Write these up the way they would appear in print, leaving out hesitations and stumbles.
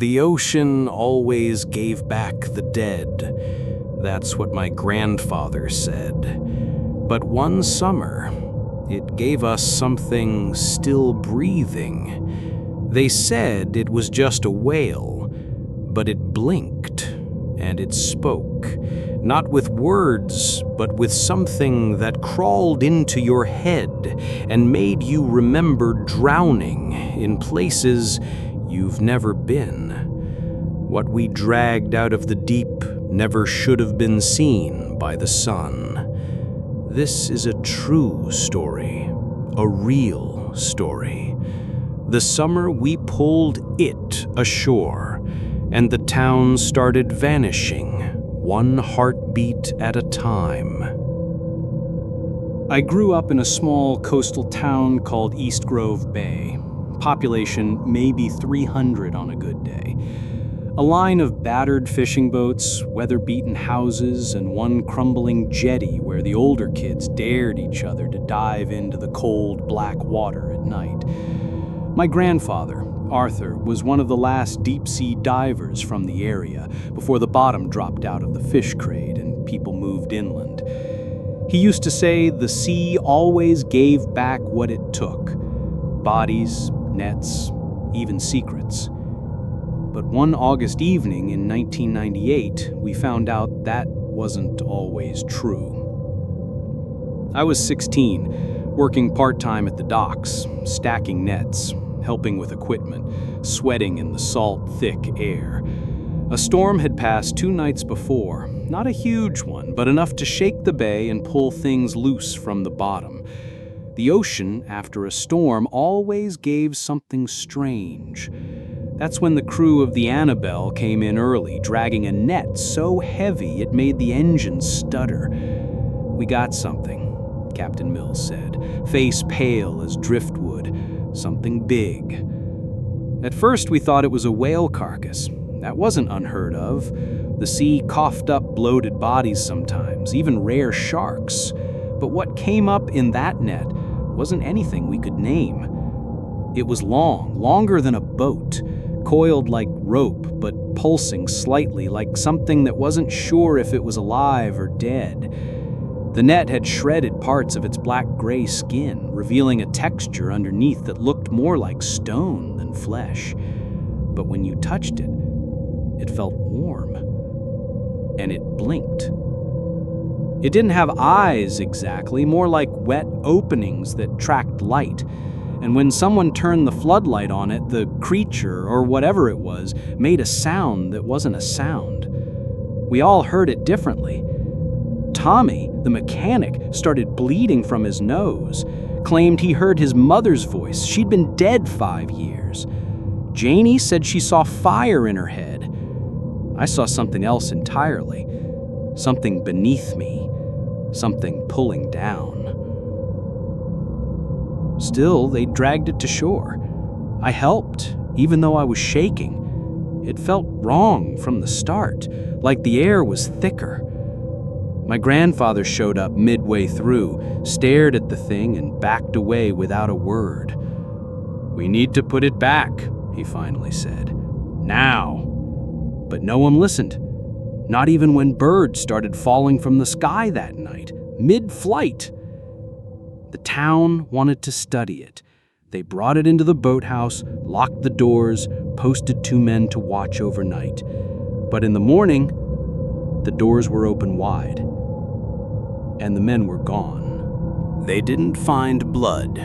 The ocean always gave back the dead. That's what my grandfather said. But one summer, it gave us something still breathing. They said it was just a whale, but it blinked and it spoke, not with words, but with something that crawled into your head and made you remember drowning in places you've never been. What we dragged out of the deep never should have been seen by the sun. This is a true story, a real story. The summer we pulled it ashore, and the town started vanishing, one heartbeat at a time. I grew up in a small coastal town called East Grove Bay. Population maybe 300 on a good day. A line of battered fishing boats, weather-beaten houses, and one crumbling jetty where the older kids dared each other to dive into the cold, black water at night. My grandfather, Arthur, was one of the last deep-sea divers from the area before the bottom dropped out of the fish crate and people moved inland. He used to say the sea always gave back what it took: bodies, nets, even secrets. But one August evening in 1998, we found out that wasn't always true. I was 16, working part-time at the docks, stacking nets, helping with equipment, sweating in the salt, thick air. A storm had passed 2 nights before, not a huge one, but enough to shake the bay and pull things loose from the bottom. The ocean, after a storm, always gave something strange. That's when the crew of the Annabelle came in early, dragging a net so heavy it made the engine stutter. "We got something," Captain Mills said, face pale as driftwood. "Something big." At first we thought it was a whale carcass. That wasn't unheard of. The sea coughed up bloated bodies sometimes, even rare sharks. But what came up in that net wasn't anything we could name. It was long, longer than a boat, coiled like rope, but pulsing slightly like something that wasn't sure if it was alive or dead. The net had shredded parts of its black-gray skin, revealing a texture underneath that looked more like stone than flesh. But when you touched it, it felt warm, and it blinked. It didn't have eyes exactly, more like wet openings that tracked light. And when someone turned the floodlight on it, the creature, or whatever it was, made a sound that wasn't a sound. We all heard it differently. Tommy, the mechanic, started bleeding from his nose, claimed he heard his mother's voice. She'd been dead 5 years. Janie said she saw fire in her head. I saw something else entirely. Something beneath me. Something pulling down. Still, they dragged it to shore. I helped, even though I was shaking. It felt wrong from the start, like the air was thicker. My grandfather showed up midway through, stared at the thing, and backed away without a word. "We need to put it back," he finally said. "Now." But no one listened. Not even when birds started falling from the sky that night, mid-flight. The town wanted to study it. They brought it into the boathouse, locked the doors, posted 2 men to watch overnight. But in the morning, the doors were open wide, and the men were gone. They didn't find blood.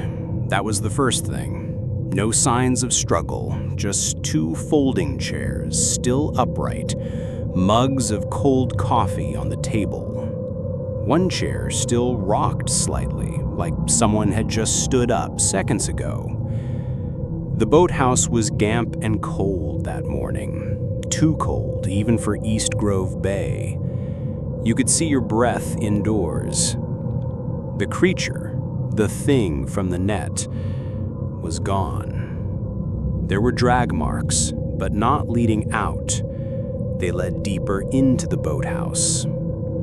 That was the first thing. No signs of struggle, just 2 folding chairs, still upright, mugs of cold coffee on the table. One chair still rocked slightly, like someone had just stood up seconds ago. The boathouse was damp and cold that morning, too cold even for East Grove Bay. You could see your breath indoors. The creature, the thing from the net, was gone. There were drag marks, but not leading out. They led deeper into the boathouse.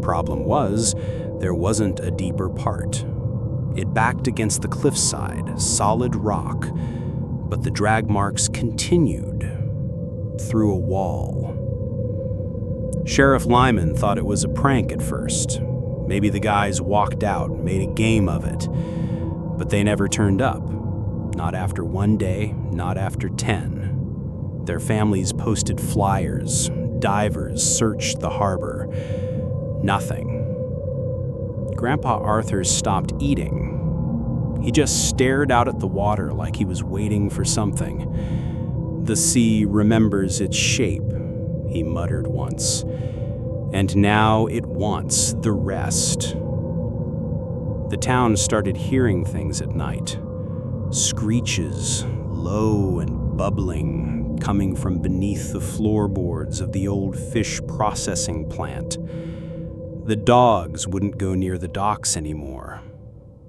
Problem was, there wasn't a deeper part. It backed against the cliffside, solid rock, but the drag marks continued. through a wall. Sheriff Lyman thought it was a prank at first. Maybe the guys walked out and made a game of it. But they never turned up. Not after 1 day, not after 10. Their families posted flyers. Divers searched the harbor. Nothing. Grandpa Arthur stopped eating. He just stared out at the water like he was waiting for something. "The sea remembers its shape," he muttered once, "and now it wants the rest." The town started hearing things at night. Screeches, low and bubbling, coming from beneath the floorboards of the old fish processing plant. The dogs wouldn't go near the docks anymore.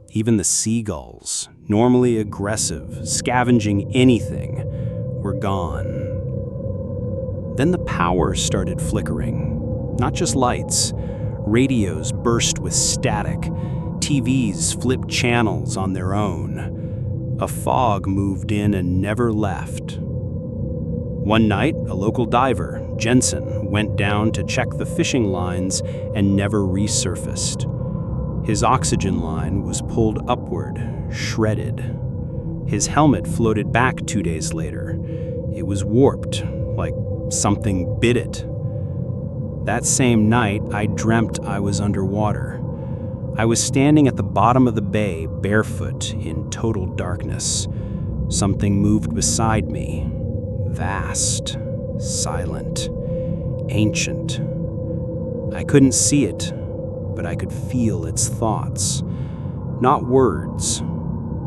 Even the seagulls, normally aggressive, scavenging anything, were gone. Then the power started flickering. Not just lights. Radios burst with static. TVs flipped channels on their own. A fog moved in and never left. One night, a local diver, Jensen, went down to check the fishing lines and never resurfaced. His oxygen line was pulled upward, shredded. His helmet floated back 2 days later. It was warped, like something bit it. That same night, I dreamt I was underwater. I was standing at the bottom of the bay, barefoot, in total darkness. Something moved beside me. Vast, silent, ancient. I couldn't see it, but I could feel its thoughts. Not words,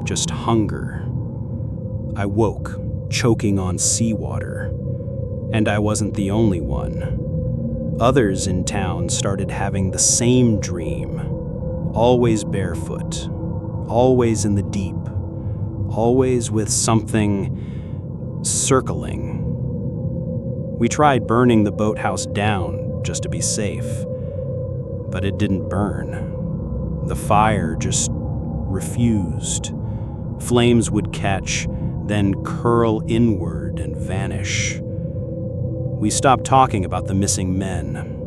just hunger. I woke, choking on seawater. And I wasn't the only one. Others in town started having the same dream. Always barefoot, always in the deep, always with something circling. We tried burning the boathouse down just to be safe, but it didn't burn. The fire just refused. Flames would catch, then curl inward and vanish. We stopped talking about the missing men,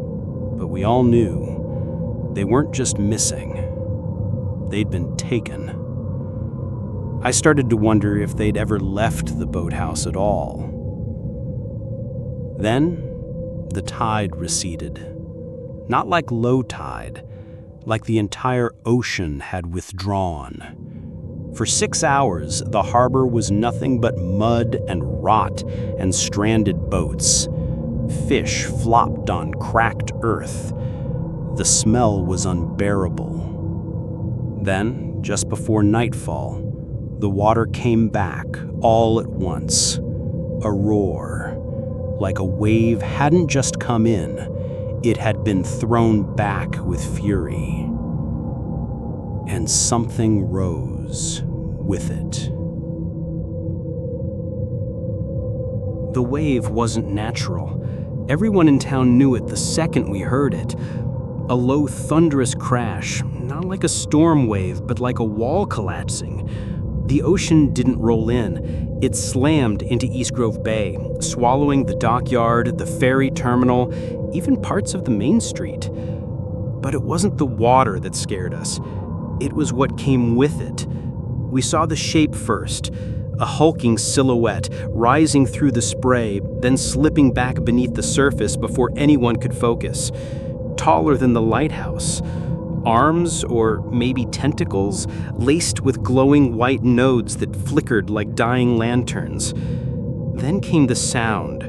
but we all knew they weren't just missing. They'd been taken. I started to wonder if they'd ever left the boathouse at all. Then, the tide receded. Not like low tide, like the entire ocean had withdrawn. For 6 hours, the harbor was nothing but mud and rot and stranded boats. Fish flopped on cracked earth. The smell was unbearable. Then, just before nightfall, the water came back all at once. A roar. Like a wave hadn't just come in, it had been thrown back with fury. And something rose with it. The wave wasn't natural. Everyone in town knew it the second we heard it. A low, thunderous crash, not like a storm wave, but like a wall collapsing. The ocean didn't roll in. It slammed into East Grove Bay, swallowing the dockyard, the ferry terminal, even parts of the main street. But it wasn't the water that scared us. It was what came with it. We saw the shape first, a hulking silhouette rising through the spray, then slipping back beneath the surface before anyone could focus. Taller than the lighthouse. Arms, or maybe tentacles, laced with glowing white nodes that flickered like dying lanterns. Then came the sound.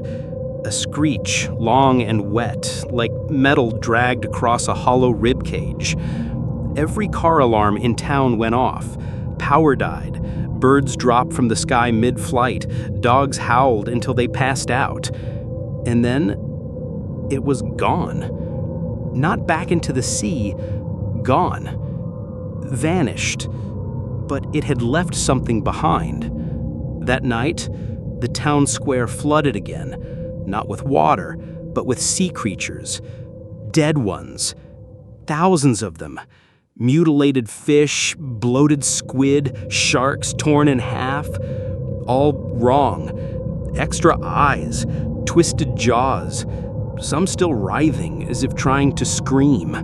A screech, long and wet, like metal dragged across a hollow ribcage. Every car alarm in town went off. Power died. Birds dropped from the sky mid-flight. Dogs howled until they passed out. And then it was gone. Not back into the sea, gone. Vanished. But it had left something behind. That night, the town square flooded again, not with water, but with sea creatures. Dead ones. Thousands of them. Mutilated fish, bloated squid, sharks torn in half. All wrong. Extra eyes, twisted jaws, some still writhing as if trying to scream.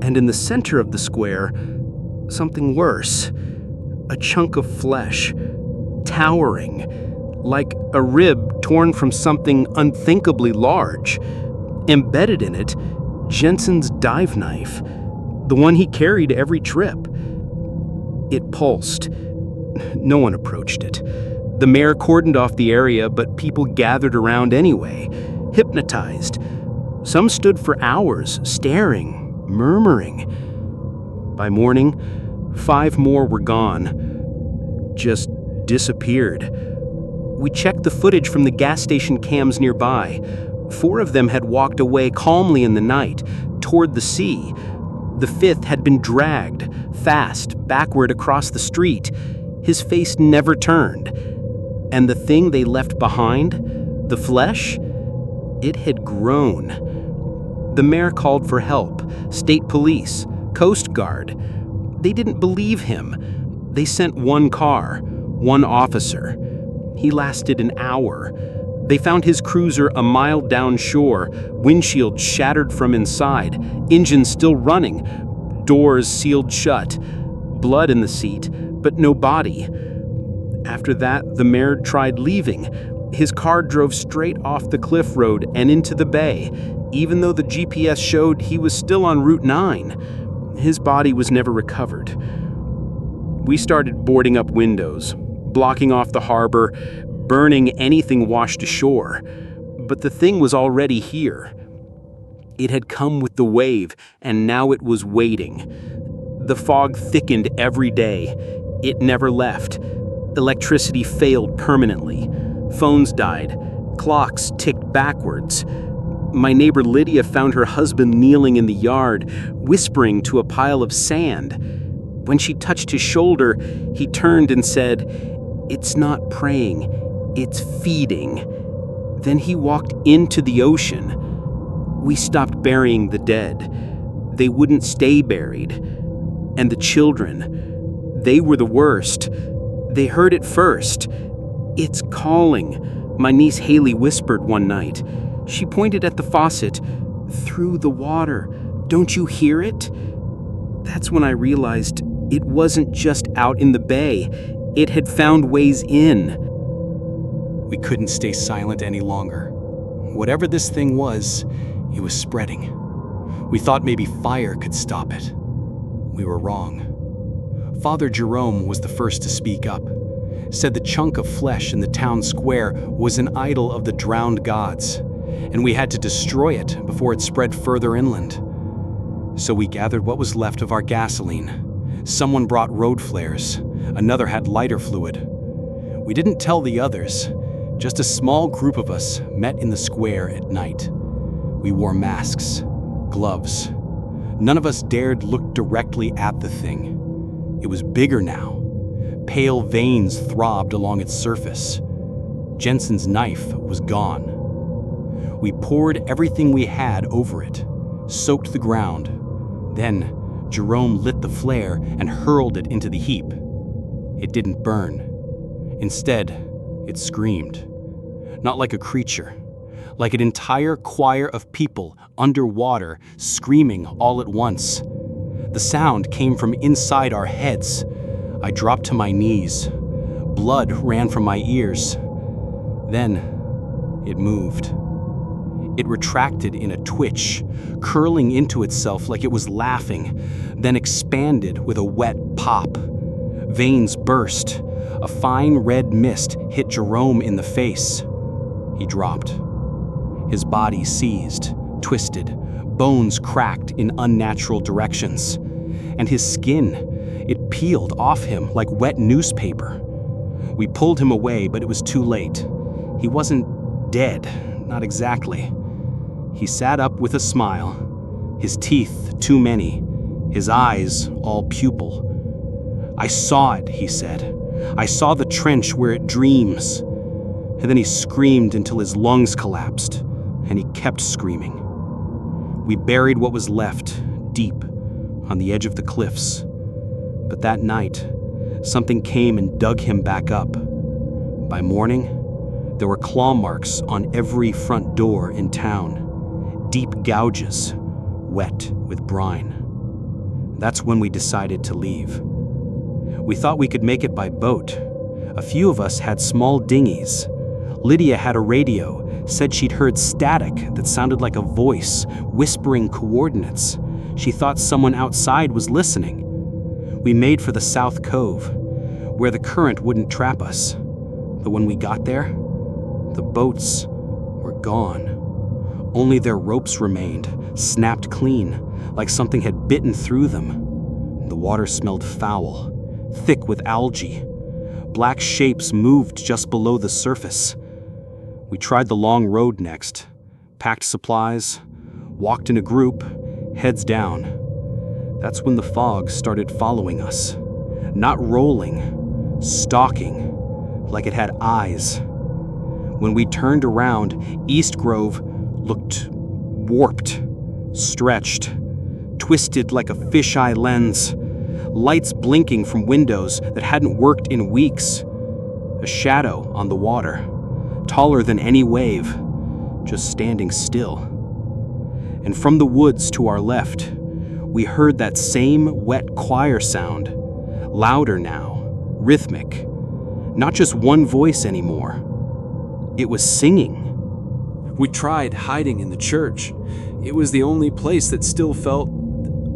And in the center of the square, something worse, a chunk of flesh, towering, like a rib torn from something unthinkably large. Embedded in it, Jensen's dive knife, the one he carried every trip. It pulsed. No one approached it. The mayor cordoned off the area, but people gathered around anyway, hypnotized. Some stood for hours, staring, murmuring. By morning, 5 more were gone. Just disappeared. We checked the footage from the gas station cams nearby. 4 of them had walked away calmly in the night, toward the sea. The 5th had been dragged, fast, backward across the street. His face never turned. And the thing they left behind, the flesh, it had grown. The mayor called for help, state police, Coast Guard. They didn't believe him. They sent 1 car, 1 officer. He lasted an hour. They found his cruiser a mile downshore, windshield shattered from inside, engine still running, doors sealed shut, blood in the seat, but no body. After that, the mayor tried leaving. His car drove straight off the cliff road and into the bay, even though the GPS showed he was still on Route 9. His body was never recovered. We started boarding up windows, blocking off the harbor, burning anything washed ashore. But the thing was already here. It had come with the wave, and now it was waiting. The fog thickened every day. It never left. Electricity failed permanently. Phones died. Clocks ticked backwards. My neighbor Lydia found her husband kneeling in the yard, whispering to a pile of sand. When she touched his shoulder, he turned and said, "It's not praying, it's feeding." Then he walked into the ocean. We stopped burying the dead. They wouldn't stay buried. And the children, they were the worst. They heard it first. "It's calling," my niece Haley whispered one night. She pointed at the faucet. "Through the water. Don't you hear it?" That's when I realized it wasn't just out in the bay. It had found ways in. We couldn't stay silent any longer. Whatever this thing was, it was spreading. We thought maybe fire could stop it. We were wrong. Father Jerome was the first to speak up. Said the chunk of flesh in the town square was an idol of the drowned gods, and we had to destroy it before it spread further inland. So we gathered what was left of our gasoline. Someone brought road flares. Another had lighter fluid. We didn't tell the others. Just a small group of us met in the square at night. We wore masks, gloves. None of us dared look directly at the thing. It was bigger now. Pale veins throbbed along its surface. Jensen's knife was gone. We poured everything we had over it, soaked the ground. Then Jerome lit the flare and hurled it into the heap. It didn't burn. Instead, it screamed. Not like a creature, like an entire choir of people underwater screaming all at once. The sound came from inside our heads. I dropped to my knees. Blood ran from my ears. Then it moved. It retracted in a twitch, curling into itself like it was laughing, then expanded with a wet pop. Veins burst. A fine red mist hit Jerome in the face. He dropped. His body seized, twisted, bones cracked in unnatural directions. And his skin, it peeled off him like wet newspaper. We pulled him away, but it was too late. He wasn't dead, not exactly. He sat up with a smile, his teeth too many, his eyes all pupil. "I saw it," he said. "I saw the trench where it dreams." And then he screamed until his lungs collapsed, and he kept screaming. We buried what was left, deep, on the edge of the cliffs. But that night, something came and dug him back up. By morning, There were claw marks on every front door in town, deep gouges, wet with brine. That's when we decided to leave. We thought we could make it by boat. A few of us had small dinghies. Lydia had a radio, said she'd heard static that sounded like a voice, whispering coordinates. She thought someone outside was listening. We made for the South Cove, where the current wouldn't trap us. But when we got there, the boats were gone. Only their ropes remained, snapped clean, like something had bitten through them. The water smelled foul, thick with algae. Black shapes moved just below the surface. We tried the long road next, packed supplies, walked in a group, heads down. That's when the fog started following us. Not rolling, stalking, like it had eyes. When we turned around, East Grove looked warped, stretched, twisted like a fisheye lens, lights blinking from windows that hadn't worked in weeks. A shadow on the water, taller than any wave, just standing still. And from the woods to our left, we heard that same wet choir sound, louder now, rhythmic. Not just one voice anymore. It was singing. We tried hiding in the church. It was the only place that still felt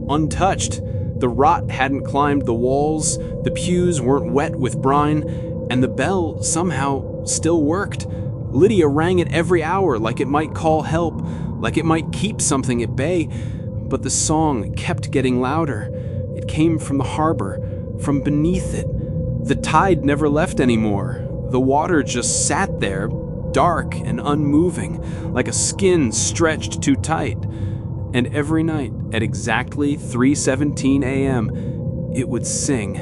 untouched. The rot hadn't climbed the walls, the pews weren't wet with brine, and the bell somehow still worked. Lydia rang it every hour like it might call help, like it might keep something at bay. But the song kept getting louder. It came from the harbor, from beneath it. The tide never left anymore. The water just sat there, dark and unmoving, like a skin stretched too tight. And every night, at exactly 3:17 a.m., it would sing.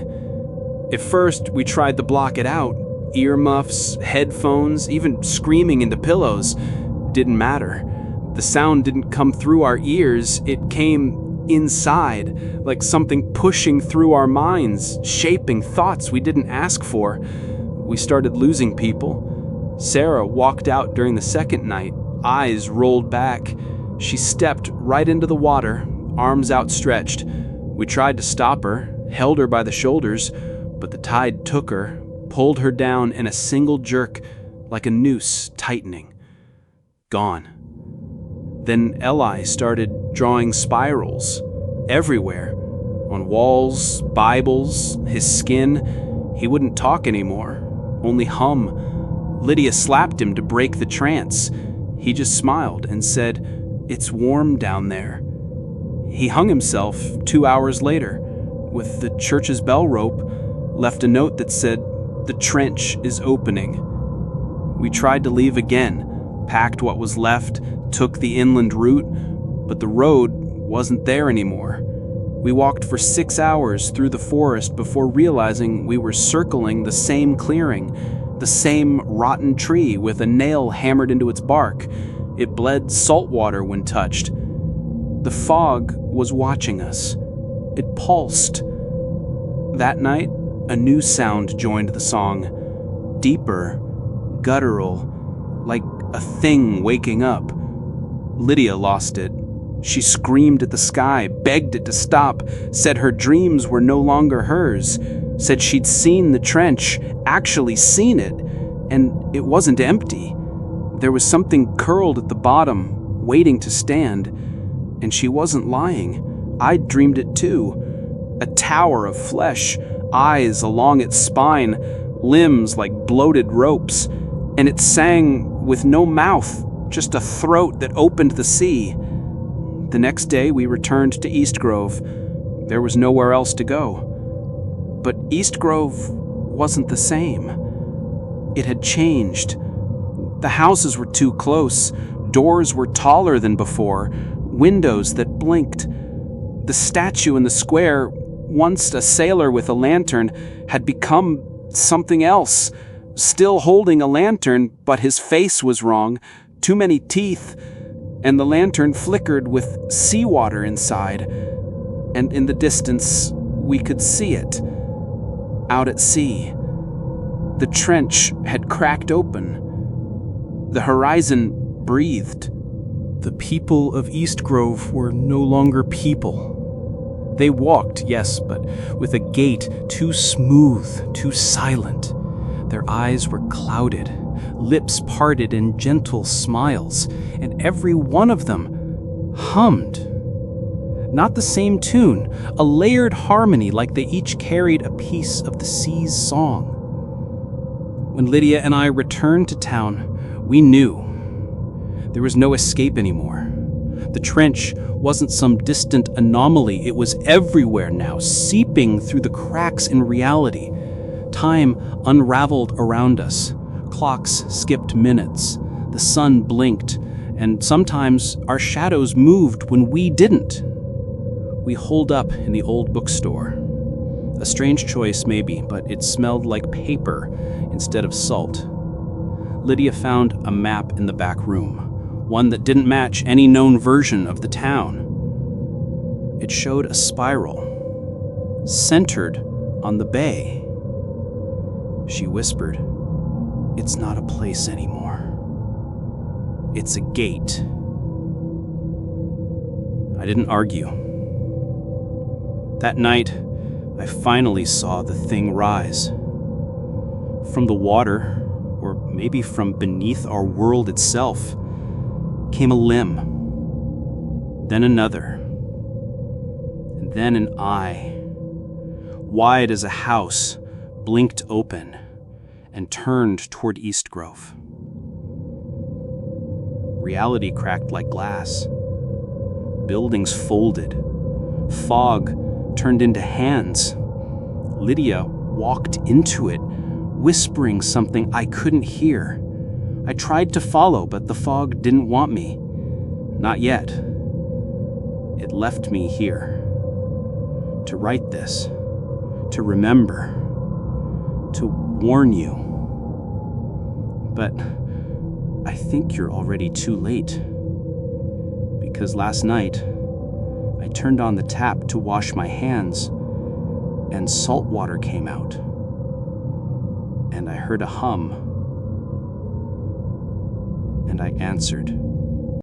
At first, we tried to block it out. Earmuffs, headphones, even screaming into pillows. Didn't matter. The sound didn't come through our ears, it came inside, like something pushing through our minds, shaping thoughts we didn't ask for. We started losing people. Sarah walked out during the second night, eyes rolled back. She stepped right into the water, arms outstretched. We tried to stop her, held her by the shoulders, but the tide took her, pulled her down in a single jerk, like a noose tightening. Gone. Then Eli started drawing spirals everywhere, on walls, Bibles, his skin. He wouldn't talk anymore, only hum. Lydia slapped him to break the trance. He just smiled and said, "It's warm down there." He hung himself 2 hours later, with the church's bell rope, left a note that said, "The trench is opening." We tried to leave again, packed what was left, took the inland route, but the road wasn't there anymore. We walked for 6 hours through the forest before realizing we were circling the same clearing, the same rotten tree with a nail hammered into its bark. It bled salt water when touched. The fog was watching us. It pulsed. That night, a new sound joined the song, deeper, guttural, like a thing waking up. Lydia lost it. She screamed at the sky, begged it to stop, said her dreams were no longer hers, said she'd seen the trench, actually seen it, and it wasn't empty. There was something curled at the bottom, waiting to stand, and she wasn't lying. I'd dreamed it too. A tower of flesh, eyes along its spine, limbs like bloated ropes, and it sang with no mouth, just a throat that opened the sea. The next day we returned to East Grove. There was nowhere else to go. But East Grove wasn't the same. It had changed. The houses were too close, doors were taller than before, windows that blinked. The statue in the square, once a sailor with a lantern, had become something else, still holding a lantern, but his face was wrong, too many teeth, and the lantern flickered with seawater inside, and in the distance we could see it. Out at sea, the trench had cracked open. The horizon breathed. The people of East Grove were no longer people. They walked, yes, but with a gait too smooth, too silent. Their eyes were clouded, lips parted in gentle smiles, and every one of them hummed. Not the same tune, a layered harmony like they each carried a piece of the sea's song. When Lydia and I returned to town, we knew there was no escape anymore. The trench wasn't some distant anomaly, it was everywhere now, seeping through the cracks in reality. Time unraveled around us. Clocks skipped minutes. The sun blinked, and sometimes our shadows moved when we didn't. We holed up in the old bookstore. A strange choice, maybe, but it smelled like paper instead of salt. Lydia found a map in the back room, one that didn't match any known version of the town. It showed a spiral, centered on the bay. She whispered, "It's not a place anymore. It's a gate." I didn't argue. That night, I finally saw the thing rise. From the water, or maybe from beneath our world itself, came a limb, then another, and then an eye, wide as a house, blinked open and turned toward East Grove. Reality cracked like glass. Buildings folded. Fog turned into hands. Lydia walked into it, whispering something I couldn't hear. I tried to follow, but the fog didn't want me. Not yet. It left me here. To write this. To remember. To warn you. But I think you're already too late. Because last night, I turned on the tap to wash my hands, and salt water came out. And I heard a hum. And I answered.